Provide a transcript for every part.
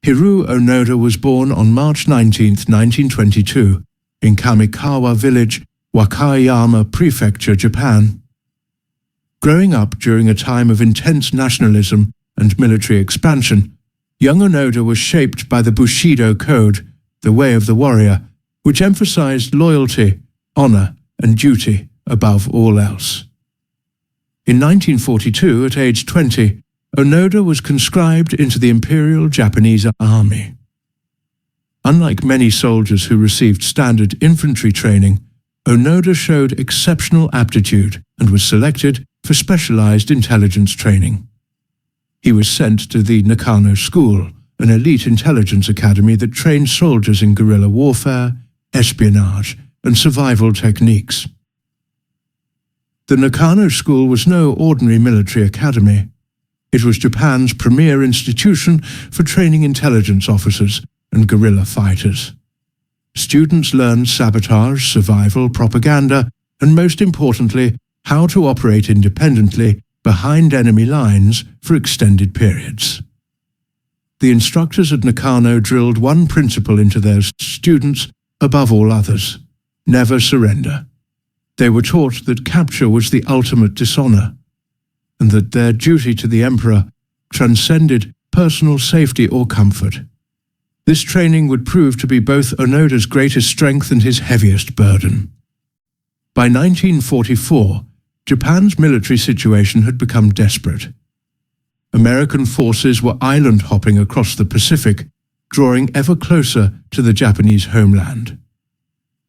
Hiroo Onoda was born on March 19, 1922, in Kamikawa Village, Wakayama Prefecture, Japan. Growing up during a time of intense nationalism and military expansion, young Onoda was shaped by the bushido code, the way of the warrior, which emphasized loyalty, honor, and duty above all else. In 1942, at age 20, Onoda was conscribed into the Imperial Japanese Army. Unlike many soldiers who received standard infantry training, Onoda showed exceptional aptitude and was selected for specialized intelligence training. He was sent to the Nakano School, an elite intelligence academy that trained soldiers in guerrilla warfare, espionage, and survival techniques. The Nakano School was no ordinary military academy. It was Japan's premier institution for training intelligence officers and guerrilla fighters. Students learned sabotage, survival, propaganda, and most importantly, how to operate independently behind enemy lines for extended periods. The instructors at Nakano drilled one principle into their students above all others: never surrender. They were taught that capture was the ultimate dishonor, and that their duty to the emperor transcended personal safety or comfort. This training would prove to be both Onoda's greatest strength and his heaviest burden. By 1944, Japan's military situation had become desperate. American forces were island-hopping across the Pacific, drawing ever closer to the Japanese homeland.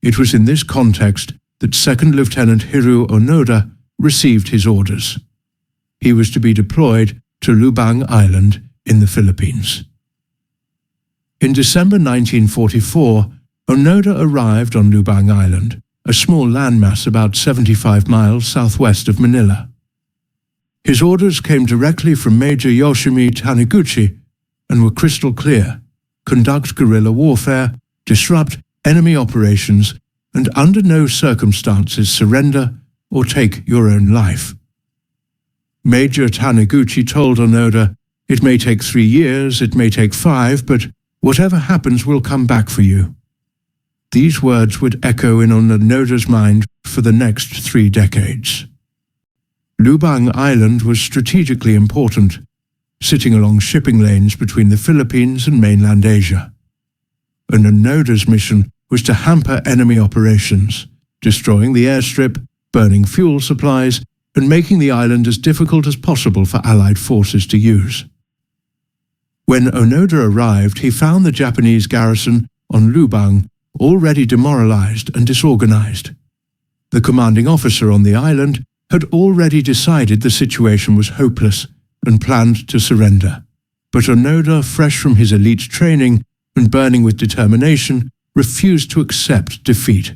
It was in this context that Second Lieutenant Hiroo Onoda received his orders. He was to be deployed to Lubang Island in the Philippines. In December 1944, Onoda arrived on Lubang Island, a small landmass about 75 miles southwest of Manila. His orders came directly from Major Yoshimi Taniguchi and were crystal clear: conduct guerrilla warfare, disrupt enemy operations, and under no circumstances surrender or take your own life. Major Taniguchi told Onoda, "It may take 3 years, it may take 5, but whatever happens will come back for you." These words would echo in Onoda's mind for the next 3 decades. Lubang Island was strategically important, sitting along shipping lanes between the Philippines and mainland Asia. And Onoda's mission was to hamper enemy operations, destroying the airstrip, burning fuel supplies, and making the island as difficult as possible for Allied forces to use. When Onoda arrived, he found the Japanese garrison on Lubang already demoralized and disorganized. The commanding officer on the island had already decided the situation was hopeless and planned to surrender. But Onoda, fresh from his elite training and burning with determination, refused to accept defeat.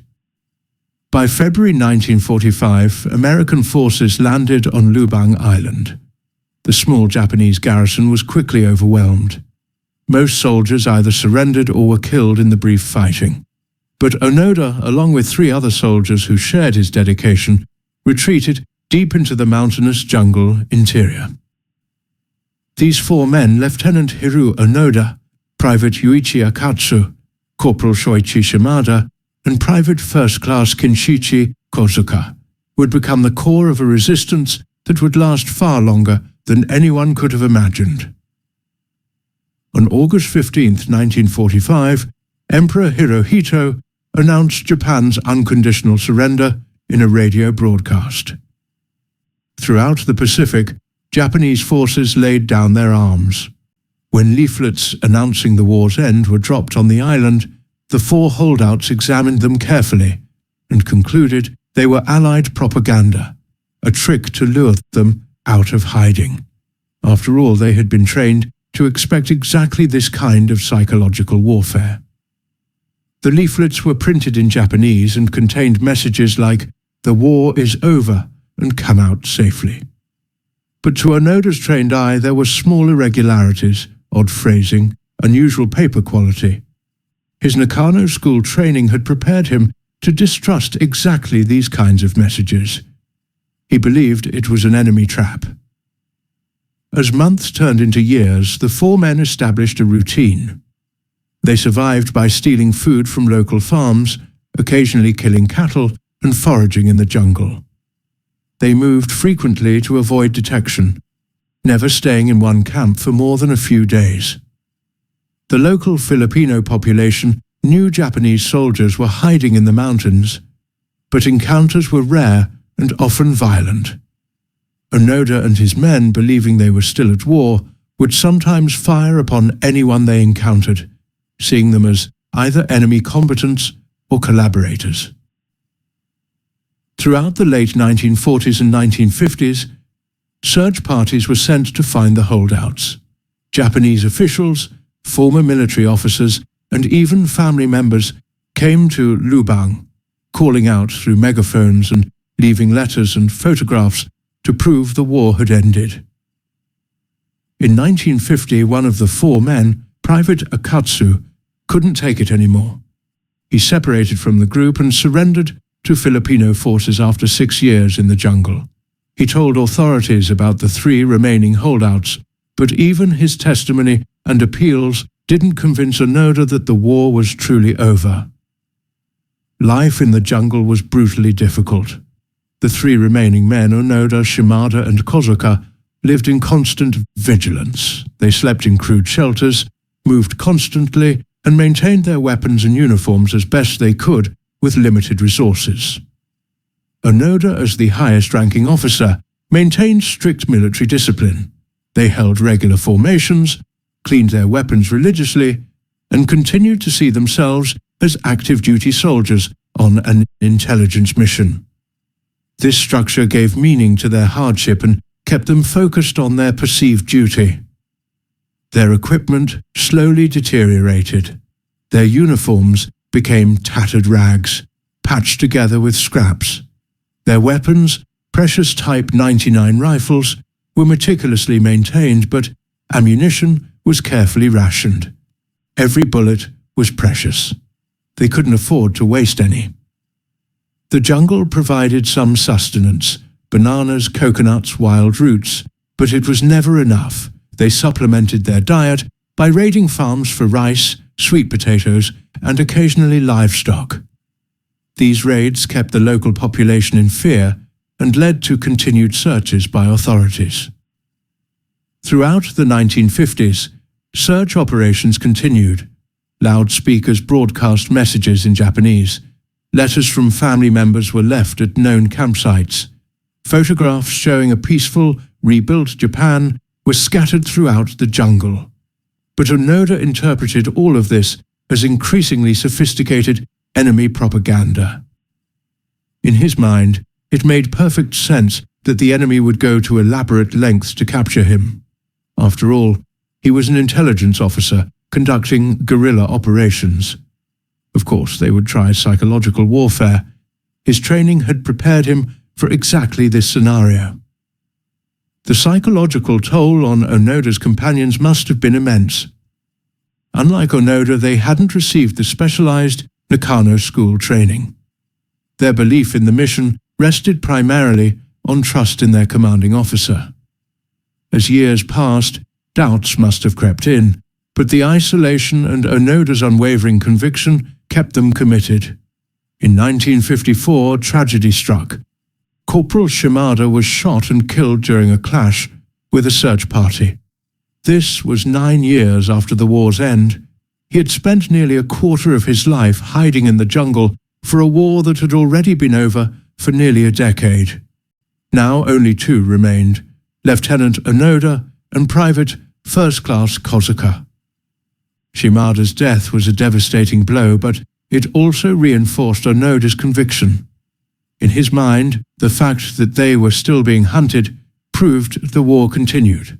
By February 1945, American forces landed on Lubang Island. The small Japanese garrison was quickly overwhelmed. Most soldiers either surrendered or were killed in the brief fighting. But Onoda, along with 3 other soldiers who shared his dedication, retreated deep into the mountainous jungle interior. These 4 men, Lieutenant Hiroo Onoda, Private Yuichi Akatsu, Corporal Shoichi Shimada, and Private First Class Kinshichi Kozuka, would become the core of a resistance that would last far longer than anyone could have imagined. On August 15, 1945, Emperor Hirohito announced Japan's unconditional surrender in a radio broadcast. Throughout the Pacific, Japanese forces laid down their arms. When leaflets announcing the war's end were dropped on the island, the 4 holdouts examined them carefully and concluded they were Allied propaganda, a trick to lure them out of hiding. After all, they had been trained to expect exactly this kind of psychological warfare. The leaflets were printed in Japanese and contained messages like, "The war is over and come out safely." But to Onoda's trained eye, there were small irregularities, odd phrasing, unusual paper quality. His Nakano School training had prepared him to distrust exactly these kinds of messages. He believed it was an enemy trap. As months turned into years, the four men established a routine. They survived by stealing food from local farms, occasionally killing cattle and foraging in the jungle. They moved frequently to avoid detection, never staying in one camp for more than a few days. The local Filipino population knew Japanese soldiers were hiding in the mountains, but encounters were rare and often violent. Onoda and his men, believing they were still at war, would sometimes fire upon anyone they encountered, seeing them as either enemy combatants or collaborators. Throughout the late 1940s and 1950s, search parties were sent to find the holdouts. Japanese officials, former military officers, and even family members came to Lubang, calling out through megaphones and leaving letters and photographs to prove the war had ended. In 1950, one of the four men, Private Akatsu, couldn't take it anymore. He separated from the group and surrendered to Filipino forces after 6 years in the jungle. He told authorities about the 3 remaining holdouts, but even his testimony and appeals didn't convince Onoda that the war was truly over. Life in the jungle was brutally difficult. The 3 remaining men, Onoda, Shimada, and Kozuka, lived in constant vigilance. They slept in crude shelters, moved constantly, and maintained their weapons and uniforms as best they could with limited resources. Onoda, as the highest-ranking officer, maintained strict military discipline. They held regular formations, cleaned their weapons religiously, and continued to see themselves as active-duty soldiers on an intelligence mission. This structure gave meaning to their hardship and kept them focused on their perceived duty. Their equipment slowly deteriorated. Their uniforms became tattered rags, patched together with scraps. Their weapons, precious Type 99 rifles, were meticulously maintained, but ammunition was carefully rationed. Every bullet was precious. They couldn't afford to waste any. The jungle provided some sustenance, bananas, coconuts, wild roots, but it was never enough. They supplemented their diet by raiding farms for rice, sweet potatoes, and occasionally livestock. These raids kept the local population in fear and led to continued searches by authorities. Throughout the 1950s, search operations continued. Loudspeakers broadcast messages in Japanese. Letters from family members were left at known campsites. Photographs showing a peaceful, rebuilt Japan were scattered throughout the jungle. But Onoda interpreted all of this as increasingly sophisticated enemy propaganda. In his mind, it made perfect sense that the enemy would go to elaborate lengths to capture him. After all, he was an intelligence officer conducting guerrilla operations. Of course, they would try psychological warfare. His training had prepared him for exactly this scenario. The psychological toll on Onoda's companions must have been immense. Unlike Onoda, they hadn't received the specialized Nakano school training. Their belief in the mission rested primarily on trust in their commanding officer. As years passed, doubts must have crept in, but the isolation and Onoda's unwavering conviction kept them committed. In 1954, tragedy struck. Corporal Shimada was shot and killed during a clash with a search party. This was 9 years after the war's end. He had spent nearly a quarter of his life hiding in the jungle for a war that had already been over for nearly a decade. Now only 2 remained, Lieutenant Onoda and Private First Class Kozuka. Shimada's death was a devastating blow, but it also reinforced Onoda's conviction. In his mind, the fact that they were still being hunted proved the war continued.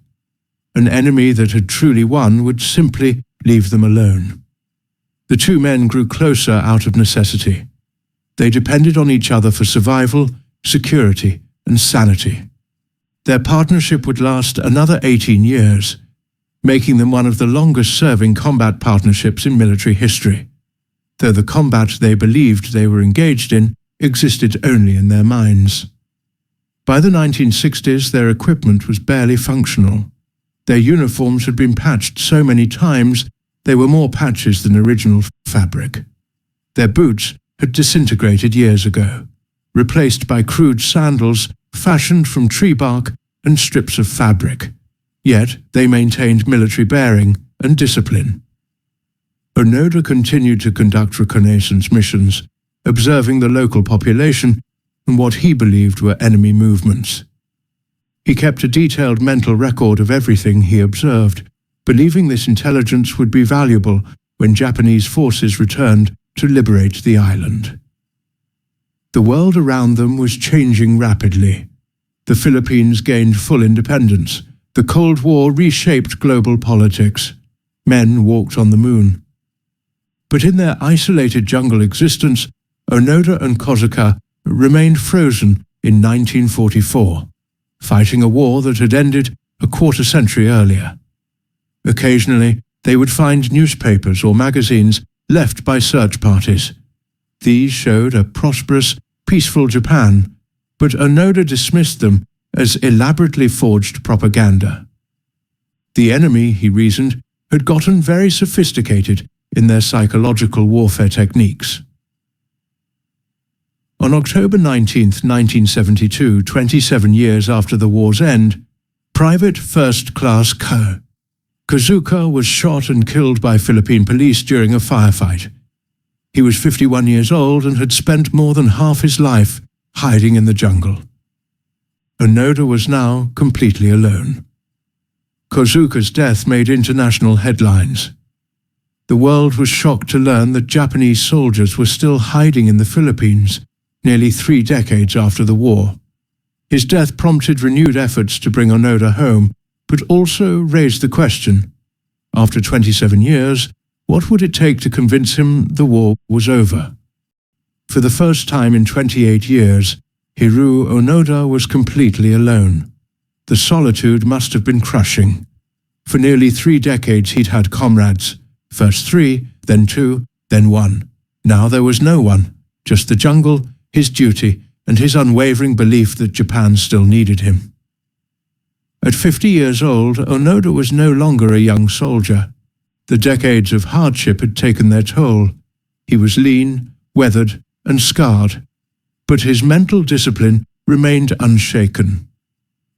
An enemy that had truly won would simply leave them alone. The 2 men grew closer out of necessity. They depended on each other for survival, security, and sanity. Their partnership would last another 18 years, making them one of the longest-serving combat partnerships in military history, though the combat they believed they were engaged in existed only in their minds. By the 1960s, their equipment was barely functional. Their uniforms had been patched so many times they were more patches than original fabric. Their boots had disintegrated years ago, replaced by crude sandals fashioned from tree bark and strips of fabric. Yet they maintained military bearing and discipline. Onoda continued to conduct reconnaissance missions, observing the local population and what he believed were enemy movements. He kept a detailed mental record of everything he observed, believing this intelligence would be valuable when Japanese forces returned to liberate the island. The world around them was changing rapidly. The Philippines gained full independence. The Cold War reshaped global politics. Men walked on the moon. But in their isolated jungle existence, Onoda and Kozuka remained frozen in 1944, fighting a war that had ended a quarter-century earlier. Occasionally, they would find newspapers or magazines left by search parties. These showed a prosperous, peaceful Japan, but Onoda dismissed them as elaborately forged propaganda. The enemy, he reasoned, had gotten very sophisticated in their psychological warfare techniques. On October 19, 1972, 27 years after the war's end, Private First Class Kozuka was shot and killed by Philippine police during a firefight. He was 51 years old and had spent more than half his life hiding in the jungle. Onoda was now completely alone. Kozuka's death made international headlines. The world was shocked to learn that Japanese soldiers were still hiding in the Philippines, nearly 3 decades after the war. His death prompted renewed efforts to bring Onoda home, but also raised the question, after 27 years, what would it take to convince him the war was over? For the first time in 28 years, Hiroo Onoda was completely alone. The solitude must have been crushing. For nearly 3 decades he'd had comrades, first 3, then 2, then 1. Now there was no one, just the jungle, his duty, and his unwavering belief that Japan still needed him. At 50 years old, Onoda was no longer a young soldier. The decades of hardship had taken their toll. He was lean, weathered, and scarred, but his mental discipline remained unshaken.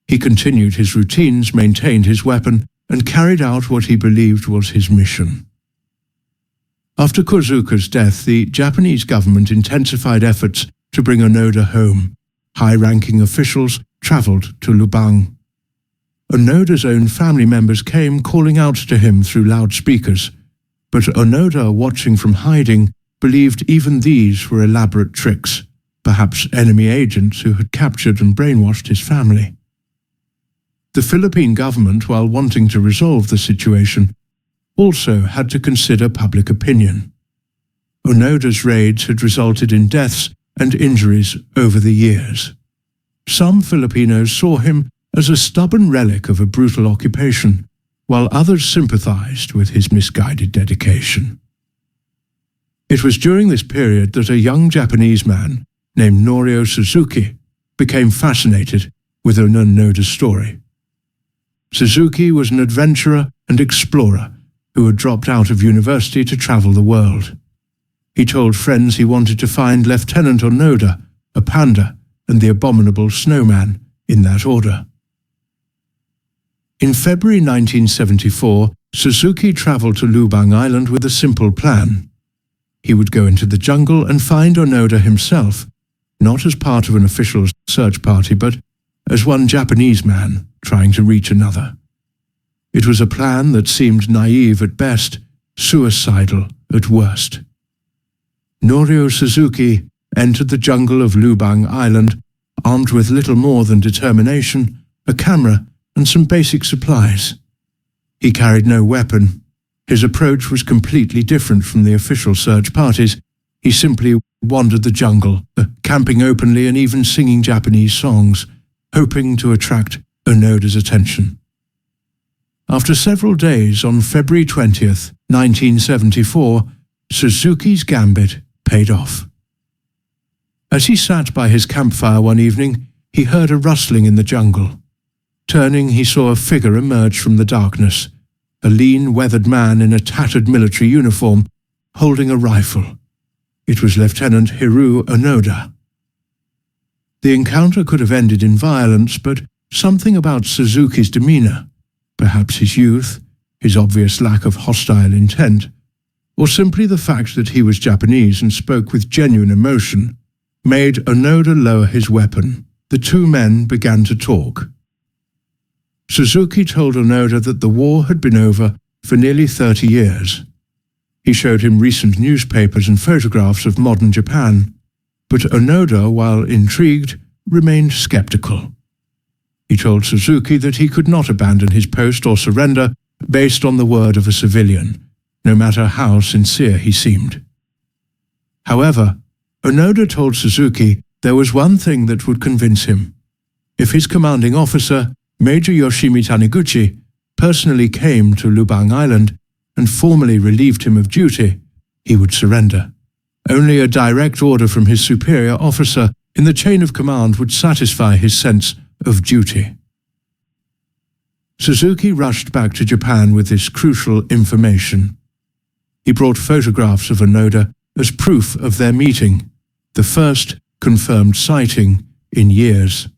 He continued his routines, maintained his weapon, and carried out what he believed was his mission. After Kozuka's death, the Japanese government intensified efforts to bring Onoda home. High-ranking officials traveled to Lubang. Onoda's own family members came calling out to him through loudspeakers, but Onoda, watching from hiding, believed even these were elaborate tricks, perhaps enemy agents who had captured and brainwashed his family. The Philippine government, while wanting to resolve the situation, also had to consider public opinion. Onoda's raids had resulted in deaths and injuries over the years. Some Filipinos saw him as a stubborn relic of a brutal occupation, while others sympathized with his misguided dedication. It was during this period that a young Japanese man named Norio Suzuki became fascinated with Onoda's story. Suzuki was an adventurer and explorer who had dropped out of university to travel the world. He told friends he wanted to find Lieutenant Onoda, a panda, and the abominable snowman, in that order. In February 1974, Suzuki traveled to Lubang Island with a simple plan. He would go into the jungle and find Onoda himself, not as part of an official search party, but as one Japanese man trying to reach another. It was a plan that seemed naive at best, suicidal at worst. Norio Suzuki entered the jungle of Lubang Island, armed with little more than determination, a camera, and some basic supplies. He carried no weapon. His approach was completely different from the official search parties. He simply wandered the jungle, camping openly and even singing Japanese songs, hoping to attract Onoda's attention. After several days, on February 20th, 1974, Suzuki's gambit paid off. As he sat by his campfire one evening, he heard a rustling in the jungle. Turning, he saw a figure emerge from the darkness, a lean, weathered man in a tattered military uniform, holding a rifle. It was Lieutenant Hiroo Onoda. The encounter could have ended in violence, but something about Suzuki's demeanor, perhaps his youth, his obvious lack of hostile intent, or simply the fact that he was Japanese and spoke with genuine emotion, made Onoda lower his weapon. The two men began to talk. Suzuki told Onoda that the war had been over for nearly 30 years. He showed him recent newspapers and photographs of modern Japan, but Onoda, while intrigued, remained skeptical. He told Suzuki that he could not abandon his post or surrender based on the word of a civilian, no matter how sincere he seemed. However, Onoda told Suzuki there was one thing that would convince him. If his commanding officer, Major Yoshimi Taniguchi, personally came to Lubang Island and formally relieved him of duty, he would surrender. Only a direct order from his superior officer in the chain of command would satisfy his sense of duty. Suzuki rushed back to Japan with this crucial information. He brought photographs of Onoda as proof of their meeting, the first confirmed sighting in years.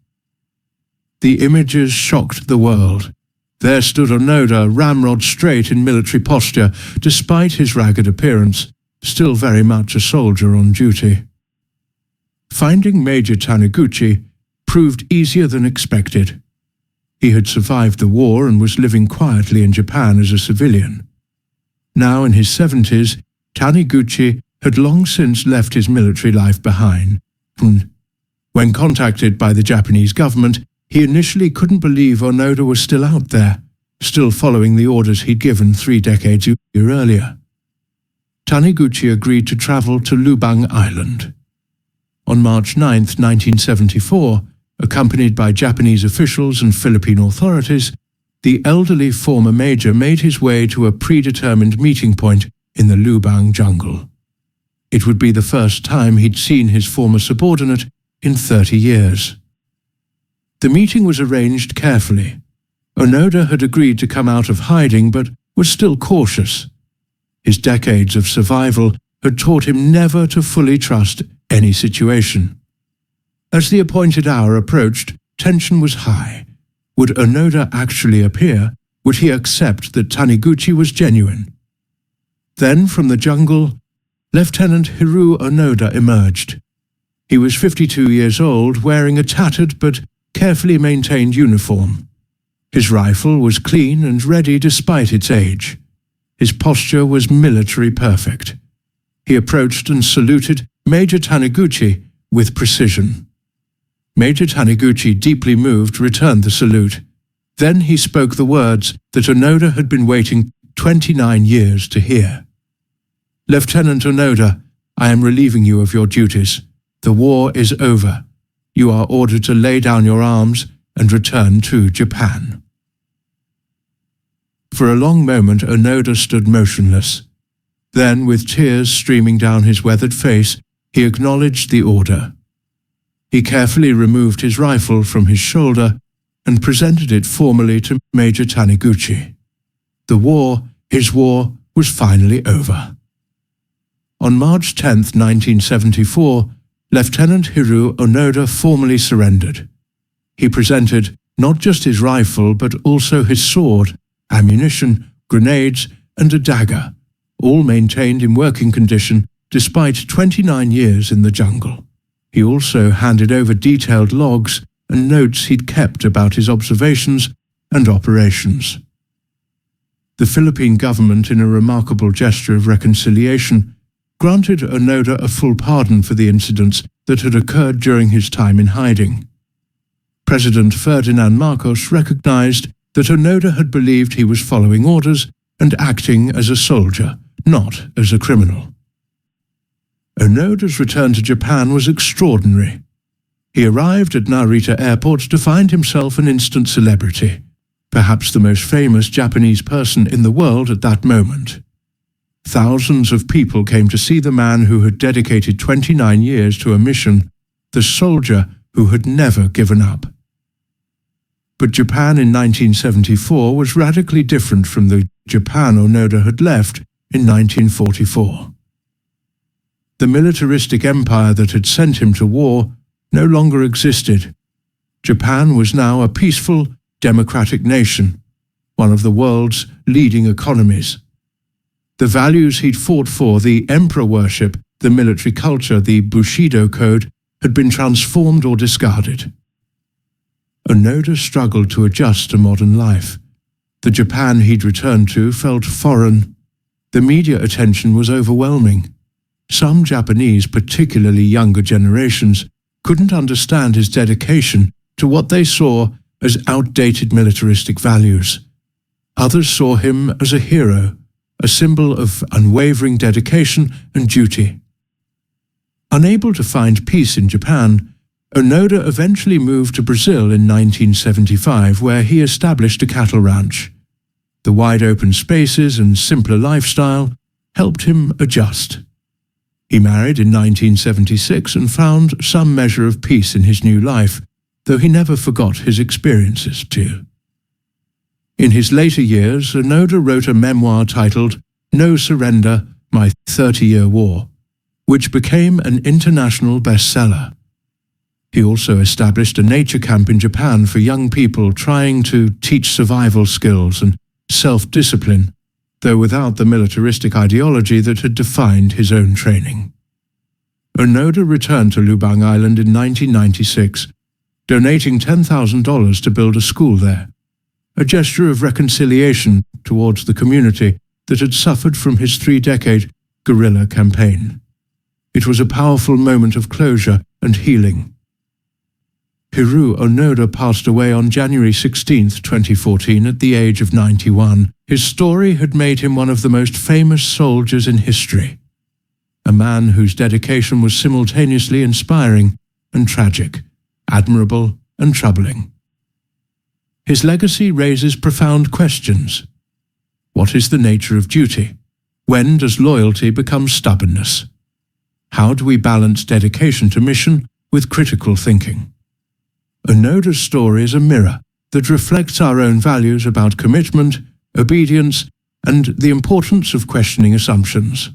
The images shocked the world. There stood Onoda, ramrod straight in military posture, despite his ragged appearance, still very much a soldier on duty. Finding Major Taniguchi proved easier than expected. He had survived the war and was living quietly in Japan as a civilian. Now in his 70s, Taniguchi had long since left his military life behind. When contacted by the Japanese government, he initially couldn't believe Onoda was still out there, still following the orders he'd given 3 decades earlier. Taniguchi agreed to travel to Lubang Island. On March 9, 1974, accompanied by Japanese officials and Philippine authorities, the elderly former major made his way to a predetermined meeting point in the Lubang jungle. It would be the first time he'd seen his former subordinate in 30 years. The meeting was arranged carefully. Onoda had agreed to come out of hiding but was still cautious. His decades of survival had taught him never to fully trust any situation. As the appointed hour approached, tension was high. Would Onoda actually appear? Would he accept that Taniguchi was genuine? Then, from the jungle, Lieutenant Hiroo Onoda emerged. He was 52 years old, wearing a tattered but carefully maintained uniform. His rifle was clean and ready despite its age. His posture was military perfect. He approached and saluted Major Taniguchi with precision. Major Taniguchi, deeply moved, returned the salute. Then he spoke the words that Onoda had been waiting 29 years to hear. "Lieutenant Onoda, I am relieving you of your duties. The war is over. You are ordered to lay down your arms and return to Japan." For a long moment, Onoda stood motionless. Then, with tears streaming down his weathered face, he acknowledged the order. He carefully removed his rifle from his shoulder and presented it formally to Major Taniguchi. The war, his war, was finally over. On March 10, 1974, Lieutenant Hiroo Onoda formally surrendered. He presented not just his rifle but also his sword, ammunition, grenades, and a dagger, all maintained in working condition despite 29 years in the jungle. He also handed over detailed logs and notes he'd kept about his observations and operations. The Philippine government, in a remarkable gesture of reconciliation, granted Onoda a full pardon for the incidents that had occurred during his time in hiding. President Ferdinand Marcos recognized that Onoda had believed he was following orders and acting as a soldier, not as a criminal. Onoda's return to Japan was extraordinary. He arrived at Narita Airport to find himself an instant celebrity, perhaps the most famous Japanese person in the world at that moment. Thousands of people came to see the man who had dedicated 29 years to a mission, the soldier who had never given up. But Japan in 1974 was radically different from the Japan Onoda had left in 1944. The militaristic empire that had sent him to war no longer existed. Japan was now a peaceful, democratic nation, one of the world's leading economies. The values he'd fought for, the emperor worship, the military culture, the bushido code, had been transformed or discarded. Onoda struggled to adjust to modern life. The Japan he'd returned to felt foreign. The media attention was overwhelming. Some Japanese, particularly younger generations, couldn't understand his dedication to what they saw as outdated militaristic values. Others saw him as a hero, a symbol of unwavering dedication and duty. Unable to find peace in Japan, Onoda eventually moved to Brazil in 1975, where he established a cattle ranch. The wide open spaces and simpler lifestyle helped him adjust. He married in 1976 and found some measure of peace in his new life, though he never forgot his experiences too. In his later years, Onoda wrote a memoir titled No Surrender, My 30-Year War, which became an international bestseller. He also established a nature camp in Japan for young people trying to teach survival skills and self-discipline, though without the militaristic ideology that had defined his own training. Onoda returned to Lubang Island in 1996, donating $10,000 to build a school there, a gesture of reconciliation towards the community that had suffered from his 3-decade guerrilla campaign. It was a powerful moment of closure and healing. Hiroo Onoda passed away on January 16, 2014, at the age of 91. His story had made him one of the most famous soldiers in history, a man whose dedication was simultaneously inspiring and tragic, admirable and troubling. His legacy raises profound questions. What is the nature of duty? When does loyalty become stubbornness? How do we balance dedication to mission with critical thinking? Onoda's story is a mirror that reflects our own values about commitment, obedience, and the importance of questioning assumptions.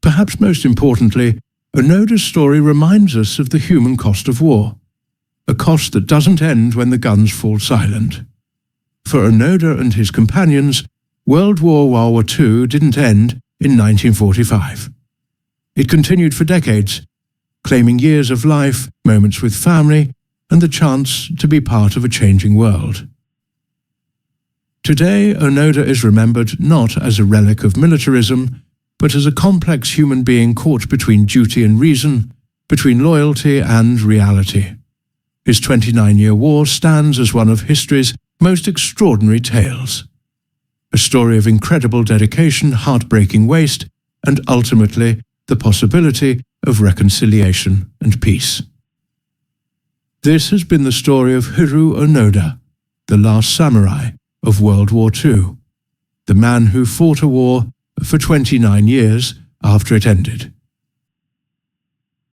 Perhaps most importantly, Onoda's story reminds us of the human cost of war, a cost that doesn't end when the guns fall silent. For Onoda and his companions, World War II didn't end in 1945. It continued for decades, claiming years of life, moments with family, and the chance to be part of a changing world. Today, Onoda is remembered not as a relic of militarism, but as a complex human being caught between duty and reason, between loyalty and reality. His 29-year war stands as one of history's most extraordinary tales. A story of incredible dedication, heartbreaking waste, and ultimately the possibility of reconciliation and peace. This has been the story of Hiroo Onoda, the last samurai of World War II, the man who fought a war for 29 years after it ended.